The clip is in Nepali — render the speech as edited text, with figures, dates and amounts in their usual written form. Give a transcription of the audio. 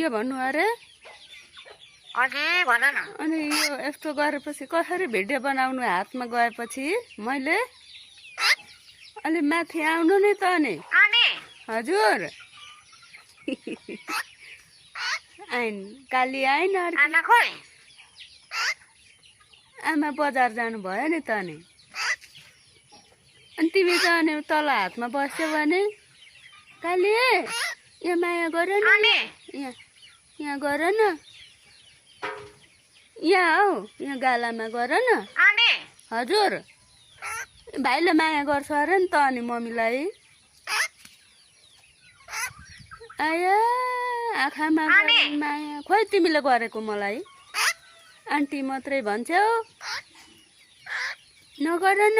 के भन्नु अरे भन न। अनि यो यस्तो गरेपछि कसरी भिडियो बनाउनु हातमा गएपछि मैले अलि माथि आउनु नि त नि हजुर आइन काली आइन आमा बजार जानु भयो नि त नि अनि तिमी त अनि तल हातमा बस्यौ भने काली यहाँ माया गर न यहाँ गर न यहाँ हौ यहाँ गालामा गर न हजुर भाइले माया गर्छ अरे नि त अनि मम्मीलाई आया आँखामा माया खोइ तिमीले गरेको मलाई आन्टी मात्रै भन्छौ नगर न